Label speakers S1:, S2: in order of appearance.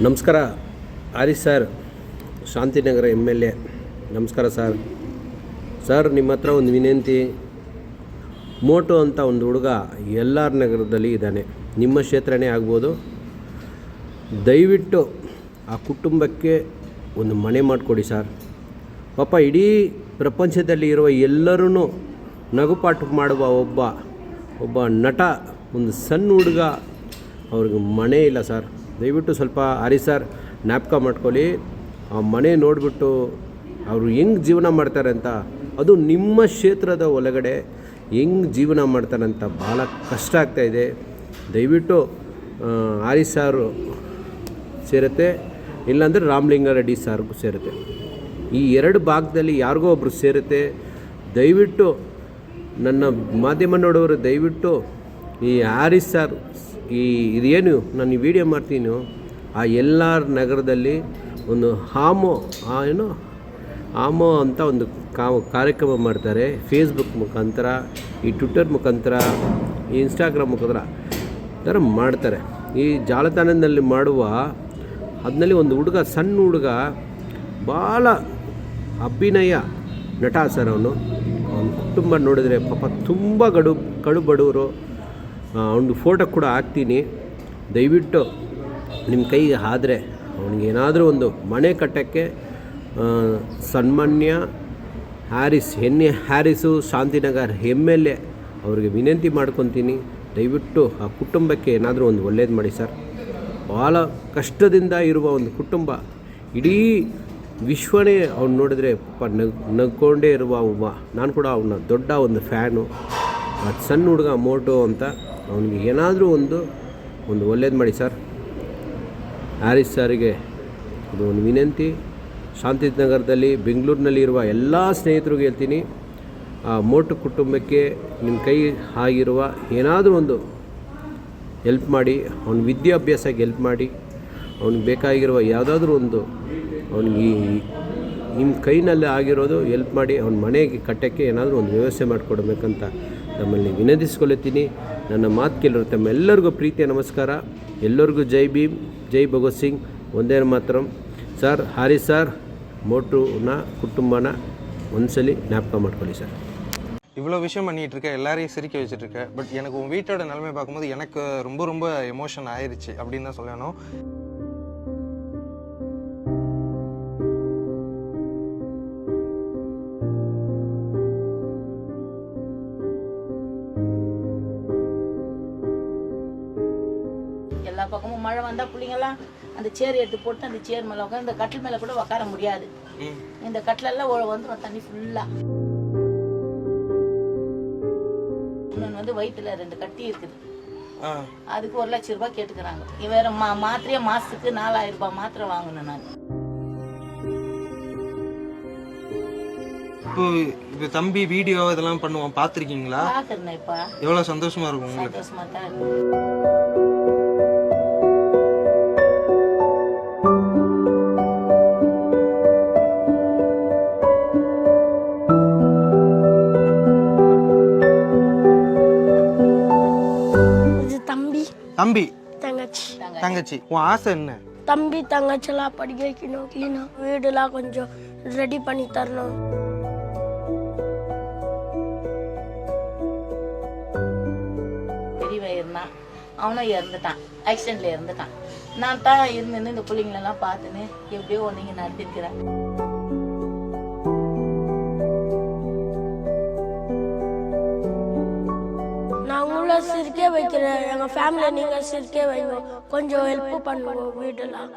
S1: ನಮಸ್ಕಾರ Harish sir, Shantinagar MLA. ನಮಸ್ಕಾರ sir, ನಿಮ್ಮ ಹತ್ರ ಒಂದು ವಿನಂತಿ. ಮೋಟು ಅಂತ ಒಂದು ಹುಡುಗ LR ನಗರದಲ್ಲಿ ಇದ್ದಾನೆ, ನಿಮ್ಮ ಕ್ಷೇತ್ರನೇ ಆಗ್ಬೋದು. ದಯವಿಟ್ಟು ಆ ಕುಟುಂಬಕ್ಕೆ ಒಂದು ಮನೆ ಮಾಡಿಕೊಡಿ ಸರ್. ಪಾಪ ಇಡೀ ಪ್ರಪಂಚದಲ್ಲಿ ಇರುವ ಎಲ್ಲರೂ ನಗುಪಾಟು ಮಾಡುವ ಒಬ್ಬ ನಟ, ಒಂದು ಸಣ್ಣ ಹುಡುಗ, ಅವ್ರಿಗೆ ಮನೆ ಇಲ್ಲ ಸರ್. ದಯವಿಟ್ಟು ಸ್ವಲ್ಪ ಹರೀಶ್ ಸರ್ ಜ್ಞಾಪಕ ಮಾಡ್ಕೊಳ್ಳಿ. ಆ ಮನೆ ನೋಡಿಬಿಟ್ಟು ಅವರು ಹೆಂಗೆ ಜೀವನ ಮಾಡ್ತಾರೆ ಅಂತ, ಅದು ನಿಮ್ಮ ಕ್ಷೇತ್ರದ ಒಳಗಡೆ ಹೆಂಗೆ ಜೀವನ ಮಾಡ್ತಾರೆ ಅಂತ ಭಾಳ ಕಷ್ಟ ಆಗ್ತಾಯಿದೆ. ದಯವಿಟ್ಟು ಹರೀಶ್ ಸಾರು ಸೇರುತ್ತೆ, ಇಲ್ಲಾಂದರೆ ರಾಮಲಿಂಗಾರೆಡ್ಡಿ ಸಾರ್ಗೂ ಸೇರುತ್ತೆ. ಈ ಎರಡು ಭಾಗದಲ್ಲಿ ಯಾರಿಗೋ ಒಬ್ಬರು ಸೇರುತ್ತೆ. ದಯವಿಟ್ಟು ನನ್ನ ಮಾಧ್ಯಮ ನೋಡೋರು ದಯವಿಟ್ಟು ಈ ಹರೀಶ್ ಸರ್ ಇದೇನು ನಾನು ಈ ವಿಡಿಯೋ ಮಾಡ್ತೀನಿ, ಆ LR ನಗರದಲ್ಲಿ ಒಂದು ಹಾಮೋ ಅಂತ ಒಂದು ಕಾರ್ಯಕ್ರಮ ಮಾಡ್ತಾರೆ. ಫೇಸ್ಬುಕ್ ಮುಖಾಂತರ, ಈ ಟ್ವಿಟ್ಟರ್ ಮುಖಾಂತರ, ಈ ಇನ್ಸ್ಟಾಗ್ರಾಮ್ ಮುಖಾಂತರ ಥರ ಮಾಡ್ತಾರೆ. ಈ ಜಾಲತಾಣದಲ್ಲಿ ಮಾಡುವ ಅದರಲ್ಲಿ ಒಂದು ಹುಡುಗ, ಸಣ್ಣ ಹುಡುಗ, ಭಾಳ ಅಭಿನಯ ನಟ ಸರ್. ಅವನ ಕುಟುಂಬ ನೋಡಿದ್ರೆ ಪಾಪ ತುಂಬ ಕಡು ಬಡವರು. ಅವನಿಗೆ ಫೋಟೋ ಕೂಡ ಹಾಕ್ತೀನಿ. ದಯವಿಟ್ಟು ನಿಮ್ಮ ಕೈಗೆ ಆದರೆ ಅವನಿಗೇನಾದರೂ ಒಂದು ಮನೆ ಕಟ್ಟೋಕ್ಕೆ ಸನ್ಮಾನ್ಯ ಹ್ಯಾರಿಸು ಶಾಂತಿನಗರ್ MLA ಅವ್ರಿಗೆ ವಿನಂತಿ ಮಾಡ್ಕೊತೀನಿ. ದಯವಿಟ್ಟು ಆ ಕುಟುಂಬಕ್ಕೆ ಏನಾದರೂ ಒಂದು ಒಳ್ಳೇದು ಮಾಡಿ ಸರ್. ಭಾಳ ಕಷ್ಟದಿಂದ ಇರುವ ಒಂದು ಕುಟುಂಬ, ಇಡೀ ವಿಶ್ವನೇ ಅವ್ನು ನೋಡಿದ್ರೆ ಪಾಪ ನಗ್ಕೊಂಡೇ ಇರುವ ಒಬ್ಬ. ನಾನು ಕೂಡ ಅವನ ದೊಡ್ಡ ಒಂದು ಫ್ಯಾನು. ಆ ಸಣ್ಣ ಹುಡುಗ ಮೋಟು ಅಂತ, ಅವನಿಗೆ ಏನಾದರೂ ಒಂದು ಒಳ್ಳೇದು ಮಾಡಿ ಸರ್. ಹರೀಶ್ ಸಾರಿಗೆ ಇದು ಒಂದು ವಿನಂತಿ. ಶಾಂತಿನಗರದಲ್ಲಿ, ಬೆಂಗಳೂರಿನಲ್ಲಿ ಇರುವ ಎಲ್ಲ ಸ್ನೇಹಿತರಿಗೂ ಹೇಳ್ತೀನಿ, ಆ ಮೋಟು ಕುಟುಂಬಕ್ಕೆ ನಿಮ್ಮ ಕೈ ಆಗಿರುವ ಏನಾದರೂ ಒಂದು ಹೆಲ್ಪ್ ಮಾಡಿ. ಅವನ ವಿದ್ಯಾಭ್ಯಾಸಕ್ಕೆ ಹೆಲ್ಪ್ ಮಾಡಿ. ಅವ್ನಿಗೆ ಬೇಕಾಗಿರುವ ಯಾವುದಾದ್ರೂ ಒಂದು ಅವನಿಗೆ ನಿಮ್ಮ ಕೈನಲ್ಲಿ ಆಗಿರೋದು ಹೆಲ್ಪ್ ಮಾಡಿ. ಅವನ ಮನೆಗೆ ಕಟ್ಟೋಕ್ಕೆ ಏನಾದರೂ ಒಂದು ವ್ಯವಸ್ಥೆ ಮಾಡಿಕೊಡ್ಬೇಕಂತ ನಮ್ಮಲ್ಲಿ ವಿನಂತಿಸ್ಕೊಳ್ತೀನಿ. ನನ್ನ ಮಾತು ಕೇಳಿರೋ ತಮ್ಮೆಲ್ಲರಿಗೂ ಪ್ರೀತಿಯ ನಮಸ್ಕಾರ. ಎಲ್ಲರಿಗೂ ಜೈ ಭೀಮ್, ಜೈ ಭಗತ್ ಸಿಂಗ್, ಒಂದೇ ಮಾತರಂ. ಸರ್, ಹರೀಶ್ சார், மோட்டுன குடும்பன ஒன்சலி ஞாபகம் ಮಾಡ್ಕೊಳ್ಳಿ சார்.
S2: இவ்வளோ விஷயம் பண்ணிகிட்டு இருக்க, எல்லாரையும் சிரிக்க வச்சுட்டு இருக்க. பட் எனக்கு உன் வீட்டோட நிலைமை பார்க்கும்போது எனக்கு ரொம்ப எமோஷன் ஆயிடுச்சு அப்படின்னு தான் சொல்லணும்.
S3: எல்லா பக்கமும் மழை வந்தா பிள்ளைங்கெல்லாம் அந்த சேர் எடுத்து போட்டு அந்த சேர் மேலே உட்காந்து, இந்த கட்டில் மேலே கூட உட்கார முடியாது. இந்த கட்டிலெல்லாம் வந்துடும் தண்ணி ஃபுல்லா. வயிற்றுல 2 கட்டி இருக்குது, அதுக்கு 1 லட்சம் ரூபாய் கேட்டுக்கிறாங்க. வேற மாத்திரையே மாசத்துக்கு 4000 ரூபாய் மாத்திரை வாங்கணும். நான்
S2: இப்போ தம்பி வீடியோ இதெல்லாம் பண்ணுவான், பார்த்துருக்கீங்களா?
S3: பார்த்துருந்தேன். இப்போ
S2: எவ்வளோ சந்தோஷமா இருக்கும் உங்களுக்கு?
S3: சந்தோஷமா தான் இருக்கும்.
S2: தம்பி
S4: தங்கச்சி
S2: உன் ஆசை என்ன?
S4: தம்பி தங்கச்சிலாம் படிக்க வைக்கணும், கிளீனா வீடுலாம் கொஞ்சம் ரெடி பண்ணி தரணும்.
S3: பெரியவன் இருந்தான், அவனும் இறந்துட்டான், ஆக்சிடென்ட்ல இறந்துட்டான். நான் தான் இருந்து இந்த பிள்ளைங்களெல்லாம் பார்த்துன்னு எப்படியோ ஒன்றுங்க நடத்திருக்கிறேன்.
S4: உங்களை சிரிக்க வைக்கிறேன், எங்க ஃபேமிலியை நீங்க சிரிக்க வைங்க, கொஞ்சம் ஹெல்ப் பண்ணுவோம் வீடுலாம்.